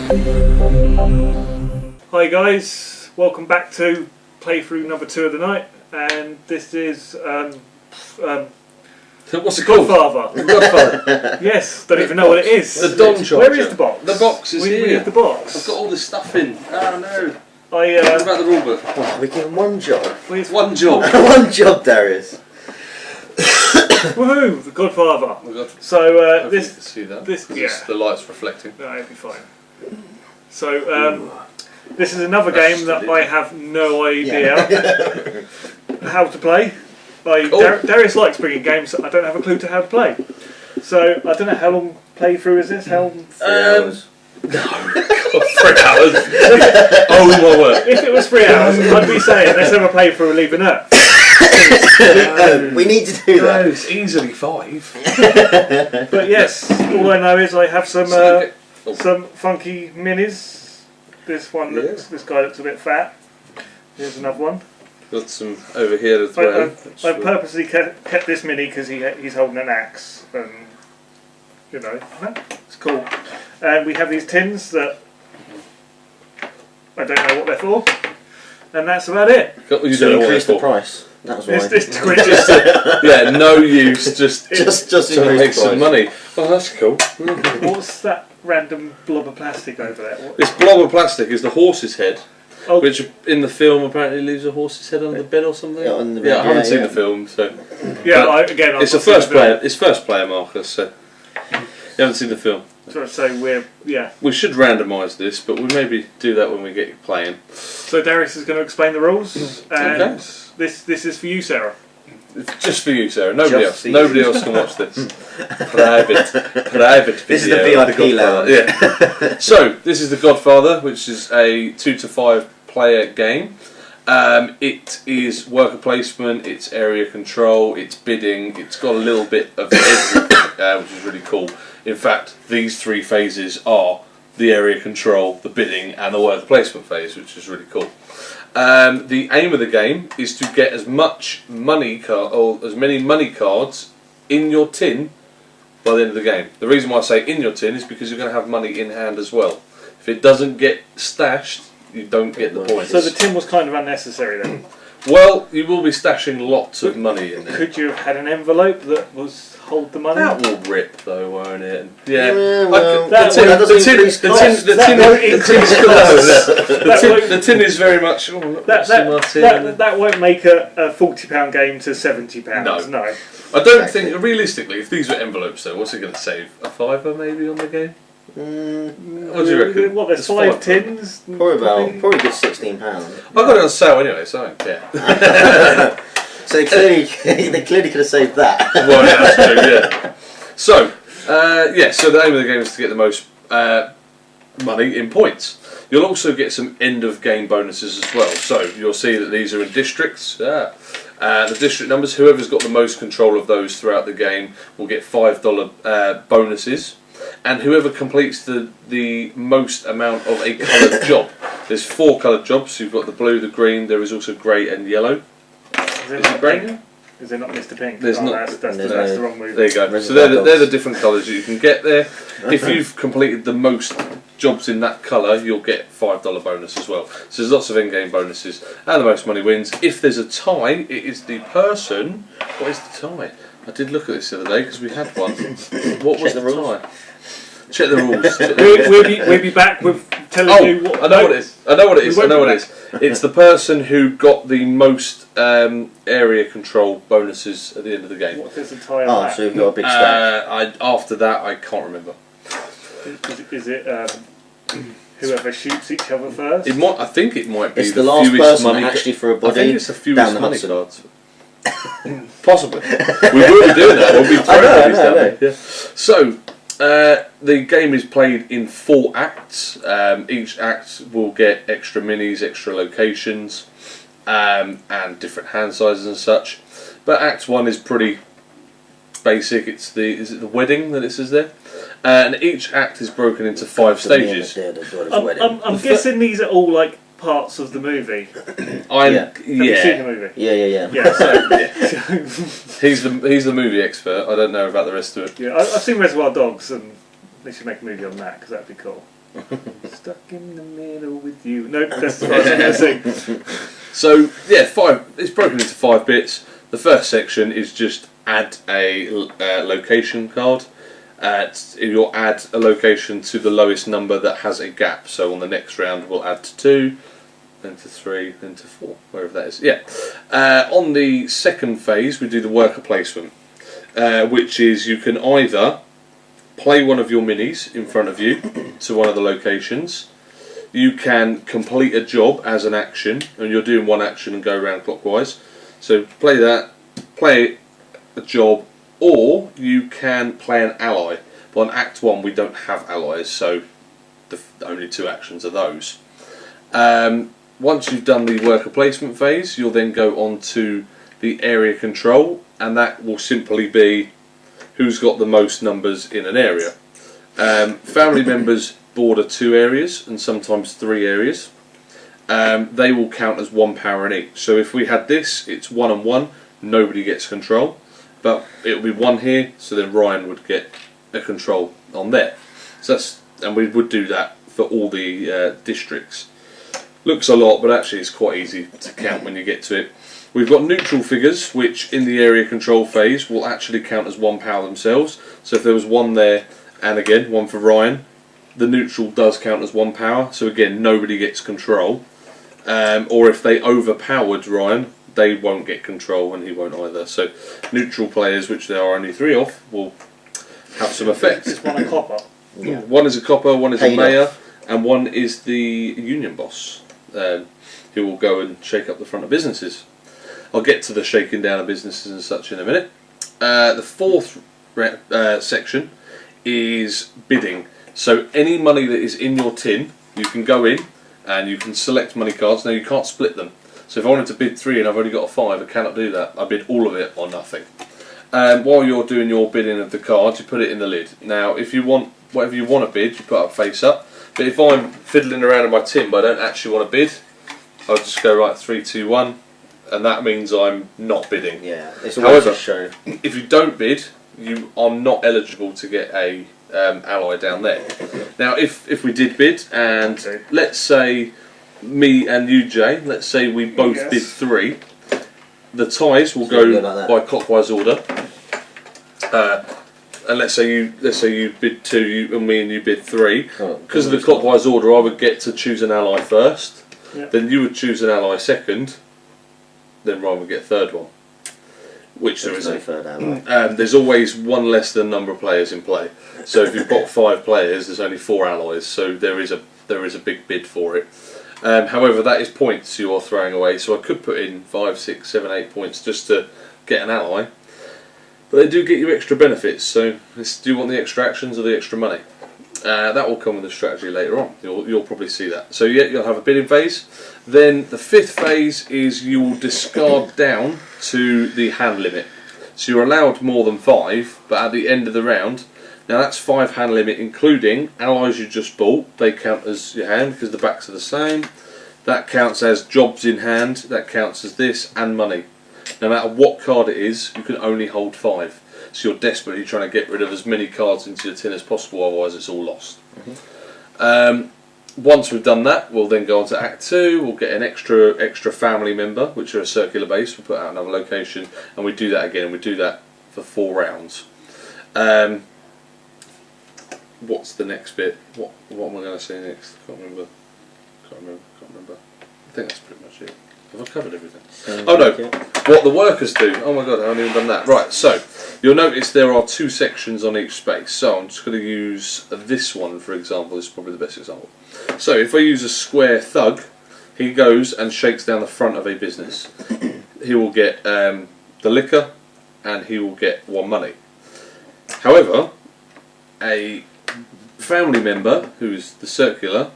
Hi guys, welcome back to playthrough number 2 of the night, and this is what's it called? Godfather. Godfather. Yes, don't even know what it is. The Don Charger. Where is the box? The box is here. We have the box. I've got all this stuff in. Oh no. What about the rule book? Oh, we give him one job. One job. One job, Darius. Woohoo! The Godfather. So this. You can see that. The light's reflecting. No, it'll be fine. So this is another game that I have no idea how to play. Darius likes bringing games that I don't have a clue to how to play. So I don't know how long playthrough is this. How 3 hours. No, God, 3 hours. Oh my word! If it was 3 hours, I'd be saying let's have a playthrough of Leaving Earth. We need to do that. No, it's easily 5. But yes, all I know is I have some funky minis. This one looks. This guy looks a bit fat. Here's another one. Got some over here as well. I've purposely kept this mini because he's holding an axe, and you know, it's cool. And we have these tins that I don't know what they're for, and that's about it. You increase the price. That was why. Yeah, no use. Just to make some money. Oh, that's cool. What's that random blob of plastic over there? This blob of plastic is the horse's head. Oh. Which in the film apparently leaves a horse's head on the bed or something. Yeah, on the bed, I haven't seen the film, so it's a first player. It's first player markers, so you haven't seen the film. So we should randomise this, but we'll maybe do that when we get playing. So Darius is going to explain the rules, and this is for you, Sarah. It's just for you, Sarah. Nobody else can watch this. Private video. This is the VIP lounge. Yeah. So this is the Godfather, which is a 2 to 5 player game. It is worker placement, it's area control, it's bidding. It's got a little bit of everything, which is really cool. In fact, these 3 phases are the area control, the bidding, and the worker placement phase, which is really cool. The aim of the game is to get as much money or as many money cards in your tin by the end of the game. The reason why I say in your tin is because you're going to have money in hand as well. If it doesn't get stashed, you don't get the points. So the tin was kind of unnecessary then? Well, you will be stashing lots of money in there. Could you have had an envelope that was hold the money? That will rip though, won't it? Yeah. The tin is very much. That won't make a £40 game to £70. No. I don't think realistically, if these were envelopes though, what's it going to save? A £5 maybe on the game? What do you reckon? What, there's 5 tins? Probably good £16. I got it on sale anyway, so I don't care. So they clearly could have saved that. Well, yeah, that's true. Yeah. So, so the aim of the game is to get the most money in points. You'll also get some end of game bonuses as well. So you'll see that these are in districts. The district numbers. Whoever's got the most control of those throughout the game will get $5 bonuses. And whoever completes the most amount of a coloured job. There's 4 coloured jobs. So you've got the blue, the green. There is also grey and yellow. Is it grey? Is it not Mr. Pink? There's not. That's the wrong movie. There you go. So they're the different colours that you can get there. If you've completed the most jobs in that colour, you'll get $5 bonus as well. So there's lots of in-game bonuses, and the most money wins. If there's a tie, it is the person. What is the tie? I did look at this the other day because we had one. What was the tie? Check the rules. We'll be back with telling you what. I know what it is. It's the person who got the most area control bonuses at the end of the game. What does the tie on? So you've got a big stack. After that, I can't remember. Is it whoever shoots each other first? I think it might be. It's the last person actually for a body. I think it's the fewest money cards. Possibly. We will be doing that. We'll be throwing bodies down there. Yeah. So. The game is played in 4 acts. Each act will get extra minis, extra locations, and different hand sizes and such. But Act 1 is pretty basic. Is it the wedding that it says there? And each act is broken into 5 stages. I'm guessing these are all like parts of the movie. Have you seen the movie? Yeah. So, he's the movie expert. I don't know about the rest of it. Yeah, I've seen Reservoir Dogs, and they should make a movie on that because that'd be cool. Stuck in the middle with you. Nope, that's the first I'm going to sing. So yeah, it's broken into 5 bits. The first section is just add a location card. You'll add a location to the lowest number that has a gap. So on the next round we'll add to 2, then to 3, then to 4, wherever that is. Yeah. On the second phase we do the worker placement, which is you can either play one of your minis in front of you to one of the locations. You can complete a job as an action, and you're doing one action and go around clockwise. So play that, play a job, or you can play an ally. But on Act 1 we don't have allies, so the only 2 actions are those. Once you've done the worker placement phase, you'll then go on to the area control, and that will simply be who's got the most numbers in an area. Family members border 2 areas and sometimes 3 areas. They will count as 1 power in each. So if we had this, it's 1 and 1, nobody gets control. But it will be 1 here, so then Ryan would get a control on there. So and we would do that for all the districts. Looks a lot, but actually it's quite easy to count when you get to it. We've got neutral figures, which in the area control phase will actually count as 1 power themselves. So if there was 1 there, and again 1 for Ryan, the neutral does count as 1 power. So again, nobody gets control. Or if they overpowered Ryan, they won't get control, and he won't either. So neutral players, which there are only 3 of, will have some effect. Is one a copper? Yeah. 1 is a copper, 1 is a Paid mayor, off. and 1 is the union boss, who will go and shake up the front of businesses. I'll get to the shaking down of businesses and such in a minute. The 4th section is bidding. So any money that is in your tin, you can go in and you can select money cards. Now you can't split them. So if I wanted to bid 3 and I've only got a 5, I cannot do that. I bid all of it or nothing. While you're doing your bidding of the cards, you put it in the lid. Now if you want whatever you want to bid, you put up face up. But if I'm fiddling around in my tin but I don't actually want to bid, I'll just go right 3, 2, 1. And that means I'm not bidding. Yeah, it's always However, a show. if you don't bid, you are not eligible to get a ally down there. Now, if we did bid, and let's say me and you, Jay, let's say we both bid 3, the ties will go like by clockwise order. And let's say you bid 2, and me and you bid 3. Because of the clockwise order, I would get to choose an ally first. Yep. Then you would choose an ally second. Then Ryan would get 3rd one, which there isn't. No 3rd ally. There's always 1 less than number of players in play. So if you've got 5 players, there's only 4 allies. So there is a big bid for it. However, that is points you are throwing away. So I could put in 5, 6, 7, 8 points just to get an ally, but they do get you extra benefits. So do you want the extra actions or the extra money? That will come with the strategy later on. You'll probably see that. So yeah, you'll have a bidding phase. Then the 5th phase is you will discard down to the hand limit. So you're allowed more than 5, but at the end of the round, now that's 5 hand limit, including allies you just bought. They count as your hand because the backs are the same. That counts as jobs in hand. That counts as this, and money. No matter what card it is, you can only hold 5. So you're desperately trying to get rid of as many cards into your tin as possible, otherwise it's all lost. Once we've done that, we'll then go on to Act 2. We'll get an extra family member, which are a circular base. We'll put out another location, and we do that again. We do that for 4 rounds. What's the next bit? What am I going to say next? Can't remember. I think that's pretty much it. Have I covered everything? Oh no, what the workers do. Oh my god, I haven't even done that. Right, so you'll notice there are 2 sections on each space. So I'm just going to use this one for example. This is probably the best example. So if I use a square thug, he goes and shakes down the front of a business. He will get the liquor, and he will get 1 money. However, a family member, who is the circular,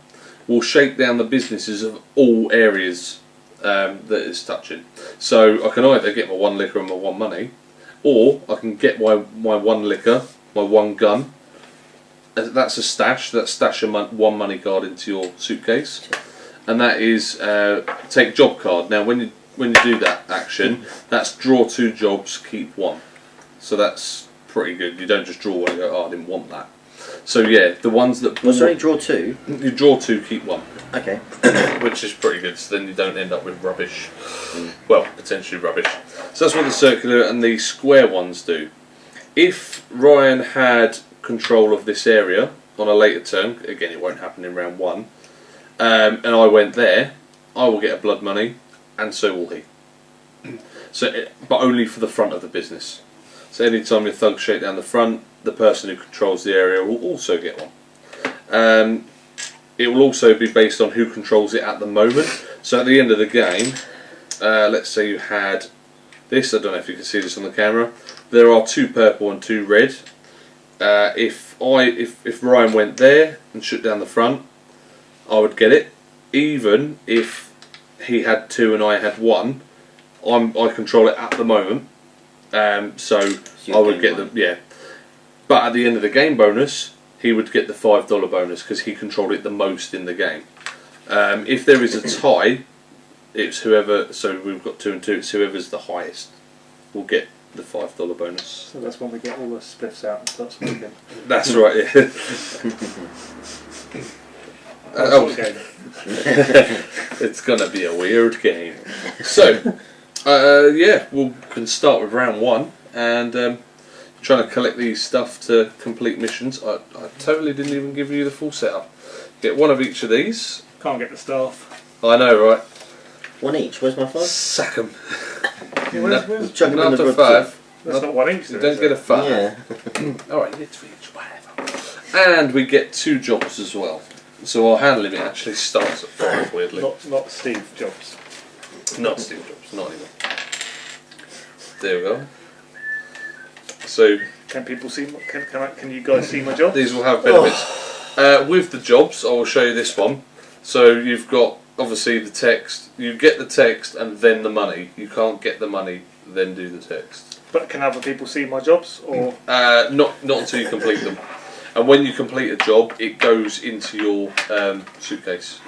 will shake down the businesses of all areas that it's touching. So I can either get my 1 liquor and my 1 money, or I can get my 1 liquor, my 1 gun. That's a stash. That's stash a 1 money card into your suitcase, and that is take job card. Now when you do that action, that's draw 2 jobs, keep 1. So that's pretty good. You don't just draw 1 and go, oh, I didn't want that. So yeah, the ones that Well, sorry, draw 2. you draw 2, keep 1, Okay. which is pretty good. So then you don't end up with rubbish. Well, potentially rubbish. So that's what the circular and the square ones do. If Ryan had control of this area on a later turn, again it won't happen in round 1, and I went there, I will get a blood money, and so will he. So, but only for the front of the business. So anytime your thugs shake down the front, the person who controls the area will also get one. It will also be based on who controls it at the moment. So at the end of the game, let's say you had this, I don't know if you can see this on the camera, there are 2 purple and 2 red. If Ryan went there and shut down the front, I would get it. Even if he had 2 and I had 1, I control it at the moment. So I would get the, yeah. But at the end of the game bonus, he would get the $5 bonus because he controlled it the most in the game. If there is a tie, it's whoever. So we've got 2 and 2. It's whoever's the highest will get the $5 bonus. So that's when we get all the spliffs out and start smoking. That's right. Yeah. Okay. It's gonna be a weird game. So, yeah, we can start with round 1 and trying to collect these stuff to complete missions. I totally didn't even give you the full setup. Get 1 of each of these. Can't get the staff. I know, right? 1 each. Where's my 5? Sack 'em. Where's Chuck 'em in Not the a rubber. 5. That's not 1 each. You though, don't is get a it? 5. Yeah. Alright, it's for each, whatever. And we get 2 jobs as well. So our hand limit actually starts at 5, weirdly. Not Steve Jobs. Not Steve Jobs, not even. There we go. So Can people see? Can you guys see my job? these will have benefits. With the jobs, I will show you this one. So you've got obviously the text. You get the text and then the money. You can't get the money then do the text. But can other people see my jobs or? Not until you complete them. And when you complete a job, it goes into your suitcase.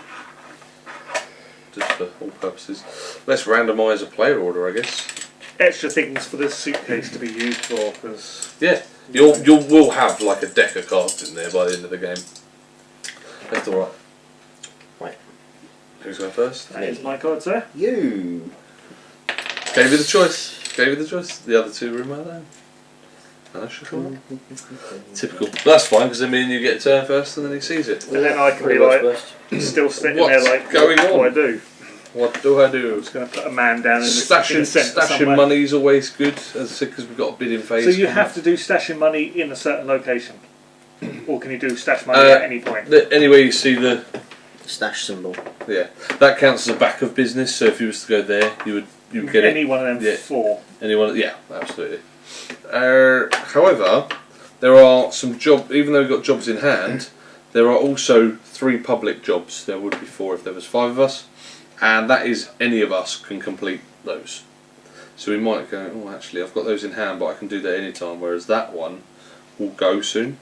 Just for all purposes. Let's randomise a player order, I guess. Extra things for this suitcase to be used for, because Yeah, will have like a deck of cards in there by the end of the game. That's all right. Right. Who's going first? that is my cards there. You. Gave you the choice. The other 2 were in my lane. No, sure. Typical. But that's fine because then me and you get a turn first and then he sees it. And then I can be Pretty like, much still sitting What's there like, going what do on? I do? What do I do? I'm just going to put a man down in the centre Stashing somewhere. money's always good, as I said, because we've got a bidding phase. So you have to do stashing money in a certain location, or can you do stash money at any point? Anyway, you see the Stash symbol. yeah that counts as a back of business. So if you was to go there, you would get Any it. one of them Yeah. 4. Anyone? Yeah, absolutely. However, there are some even though we've got jobs in hand, there are also 3 public jobs. There would be 4 if there was 5 of us, and that is any of us can complete those. So we might go, oh, actually, I've got those in hand, but I can do that any time. Whereas that one will go soon.